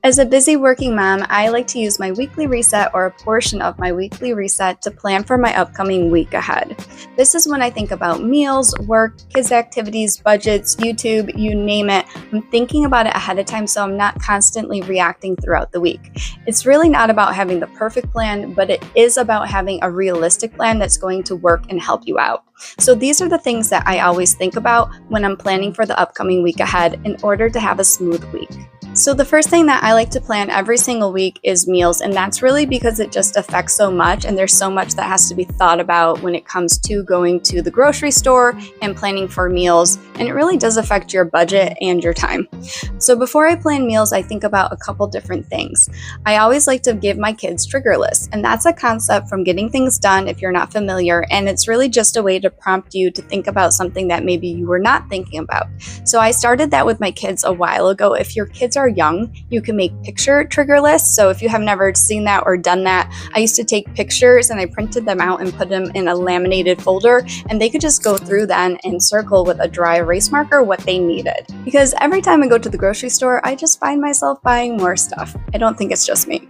As a busy working mom, I like to use my weekly reset or a portion of my weekly reset to plan for my upcoming week ahead. This is when I think about meals, work, kids' activities, budgets, YouTube, you name it. I'm thinking about it ahead of time so I'm not constantly reacting throughout the week. It's really not about having the perfect plan, but it is about having a realistic plan that's going to work and help you out. So these are the things that I always think about when I'm planning for the upcoming week ahead in order to have a smooth week. So the first thing that I like to plan every single week is meals, and that's really because it just affects so much and there's so much that has to be thought about when it comes to going to the grocery store and planning for meals, and it really does affect your budget and your time. So before I plan meals, I think about a couple different things. I always like to give my kids trigger lists, and that's a concept from Getting Things Done if you're not familiar, and it's really just a way to prompt you to think about something that maybe you were not thinking about. So I started that with my kids a while ago. If your kids are young, you can make picture trigger lists. So if you have never seen that or done that, I used to take pictures and I printed them out and put them in a laminated folder, and they could just go through then and circle with a dry erase marker what they needed. Because every time I go to the grocery store, I just find myself buying more stuff. I don't think it's just me.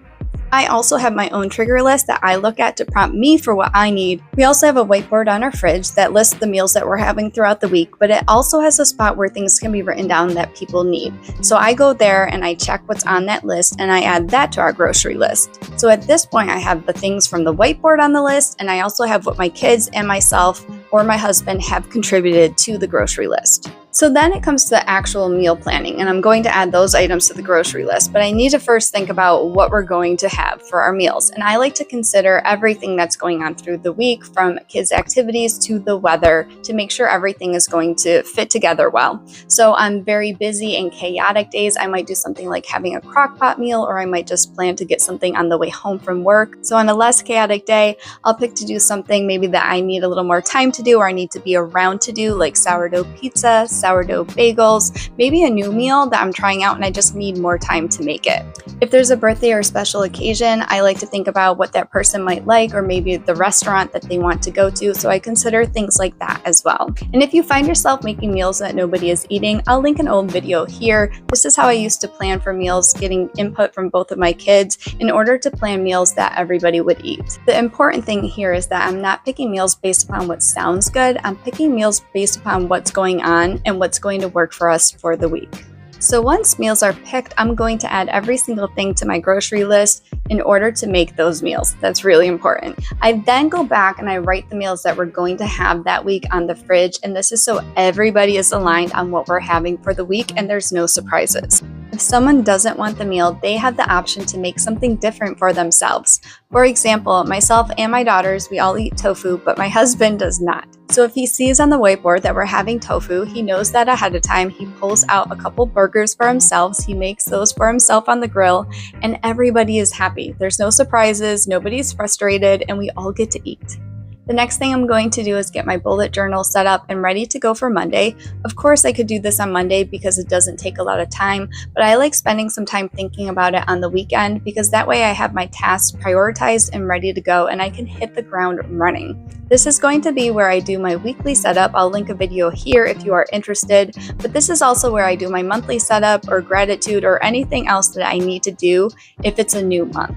I also have my own trigger list that I look at to prompt me for what I need. We also have a whiteboard on our fridge that lists the meals that we're having throughout the week, but it also has a spot where things can be written down that people need. So I go there and I check what's on that list and I add that to our grocery list. So at this point, I have the things from the whiteboard on the list, and I also have what my kids and myself or my husband have contributed to the grocery list. So then it comes to the actual meal planning, and I'm going to add those items to the grocery list, but I need to first think about what we're going to have for our meals. And I like to consider everything that's going on through the week, from kids' activities to the weather, to make sure everything is going to fit together well. So on very busy and chaotic days, I might do something like having a crock pot meal, or I might just plan to get something on the way home from work. So on a less chaotic day, I'll pick to do something maybe that I need a little more time to do, or I need to be around to do, like sourdough pizza, sourdough bagels, maybe a new meal that I'm trying out and I just need more time to make it. If there's a birthday or special occasion, I like to think about what that person might like, or maybe the restaurant that they want to go to, so I consider things like that as well. And if you find yourself making meals that nobody is eating, I'll link an old video here. This is how I used to plan for meals, getting input from both of my kids in order to plan meals that everybody would eat. The important thing here is that I'm not picking meals based upon what sounds good. I'm picking meals based upon what's going on and what's going to work for us for the week. So once meals are picked, I'm going to add every single thing to my grocery list in order to make those meals. That's really important. I then go back and I write the meals that we're going to have that week on the fridge, and this is so everybody is aligned on what we're having for the week and there's no surprises. If someone doesn't want the meal, they have the option to make something different for themselves. For example, myself and my daughters, we all eat tofu, but my husband does not. So if he sees on the whiteboard that we're having tofu, he knows that ahead of time. He pulls out a couple burgers for himself. He makes those for himself on the grill, and everybody is happy. There's no surprises, nobody's frustrated, and we all get to eat. The next thing I'm going to do is get my bullet journal set up and ready to go for Monday. Of course, I could do this on Monday because it doesn't take a lot of time, but I like spending some time thinking about it on the weekend because that way I have my tasks prioritized and ready to go and I can hit the ground running. This is going to be where I do my weekly setup. I'll link a video here if you are interested, but this is also where I do my monthly setup or gratitude or anything else that I need to do if it's a new month.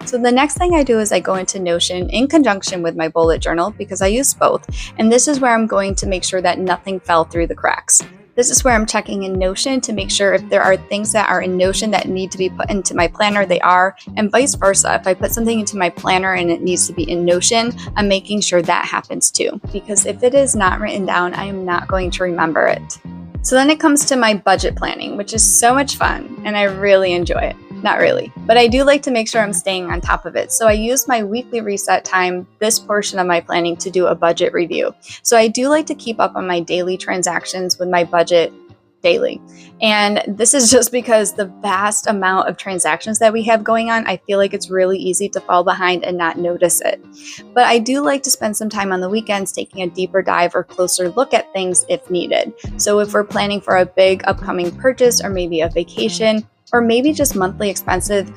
So the next thing I do is I go into Notion in conjunction with my bullet journal because I use both, and this is where I'm going to make sure that nothing fell through the cracks. This is where I'm checking in Notion to make sure if there are things that are in Notion that need to be put into my planner, they are, and vice versa. If I put something into my planner and it needs to be in Notion, I'm making sure that happens too, because if it is not written down, I am not going to remember it. So then it comes to my budget planning, which is so much fun, and I really enjoy it. Not really, but I do like to make sure I'm staying on top of it. So I use my weekly reset time, this portion of my planning, to do a budget review. So I do like to keep up on my daily transactions with my budget daily. And this is just because the vast amount of transactions that we have going on, I feel like it's really easy to fall behind and not notice it. But I do like to spend some time on the weekends taking a deeper dive or closer look at things if needed. So if we're planning for a big upcoming purchase or maybe a vacation, or maybe just monthly expenses,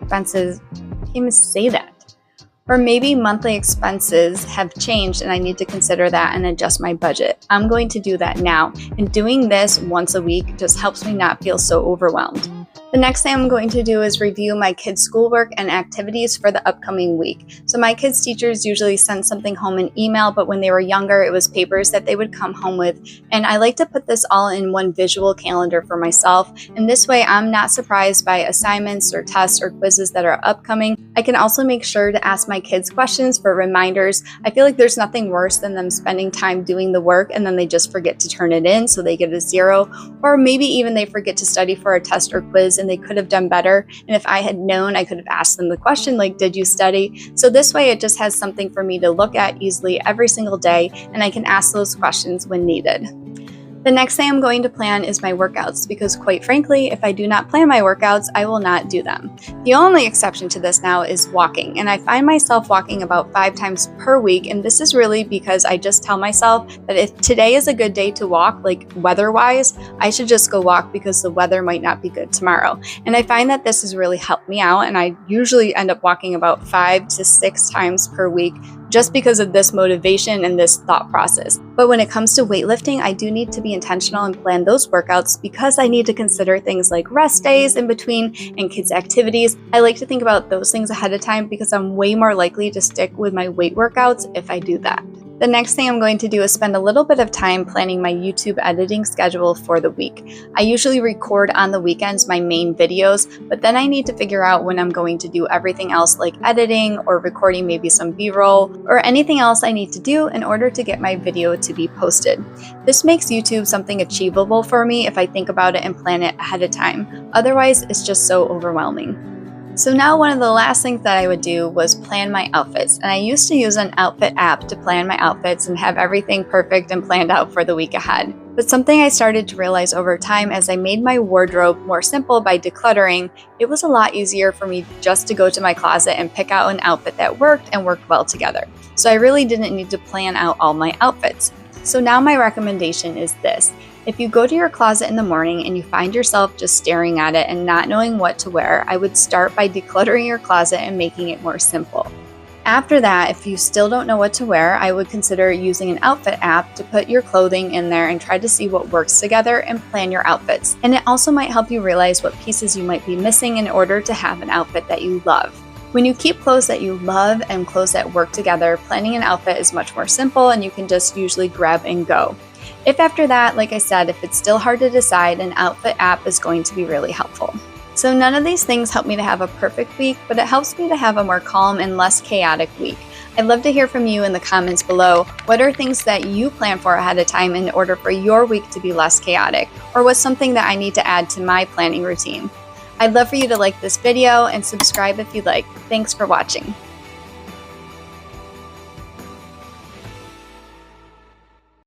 can't even say that. Or maybe monthly expenses have changed and I need to consider that and adjust my budget. I'm going to do that now. And doing this once a week just helps me not feel so overwhelmed. The next thing I'm going to do is review my kids' schoolwork and activities for the upcoming week. So my kids' teachers usually send something home in email, but when they were younger, it was papers that they would come home with. And I like to put this all in one visual calendar for myself. And this way I'm not surprised by assignments or tests or quizzes that are upcoming. I can also make sure to ask my kids questions for reminders. I feel like there's nothing worse than them spending time doing the work and then they just forget to turn it in, so they get a 0. Or maybe even they forget to study for a test or quiz and they could have done better. And if I had known, I could have asked them the question like, did you study? So this way it just has something for me to look at easily every single day, and I can ask those questions when needed. The next thing I'm going to plan is my workouts, because quite frankly, if I do not plan my workouts, I will not do them. The only exception to this now is walking, and I find myself walking about 5 times per week, and this is really because I just tell myself that if today is a good day to walk, like weather-wise, I should just go walk because the weather might not be good tomorrow. And I find that this has really helped me out, and I usually end up walking about 5 to 6 times per week just because of this motivation and this thought process. But when it comes to weightlifting, I do need to be intentional and plan those workouts because I need to consider things like rest days in between and kids' activities. I like to think about those things ahead of time because I'm way more likely to stick with my weight workouts if I do that. The next thing I'm going to do is spend a little bit of time planning my YouTube editing schedule for the week. I usually record on the weekends my main videos, but then I need to figure out when I'm going to do everything else like editing or recording maybe some B-roll or anything else I need to do in order to get my video to be posted. This makes YouTube something achievable for me if I think about it and plan it ahead of time. Otherwise, it's just so overwhelming. So now one of the last things that I would do was plan my outfits, and I used to use an outfit app to plan my outfits and have everything perfect and planned out for the week ahead. But something I started to realize over time as I made my wardrobe more simple by decluttering, it was a lot easier for me just to go to my closet and pick out an outfit that worked and worked well together. So I really didn't need to plan out all my outfits. So now my recommendation is this. If you go to your closet in the morning and you find yourself just staring at it and not knowing what to wear, I would start by decluttering your closet and making it more simple. After that, if you still don't know what to wear, I would consider using an outfit app to put your clothing in there and try to see what works together and plan your outfits. And it also might help you realize what pieces you might be missing in order to have an outfit that you love. When you keep clothes that you love and clothes that work together, planning an outfit is much more simple and you can just usually grab and go. If after that, like I said, if it's still hard to decide, an outfit app is going to be really helpful. So none of these things help me to have a perfect week, but it helps me to have a more calm and less chaotic week. I'd love to hear from you in the comments below. What are things that you plan for ahead of time in order for your week to be less chaotic? Or what's something that I need to add to my planning routine? I'd love for you to like this video and subscribe if you'd like. Thanks for watching.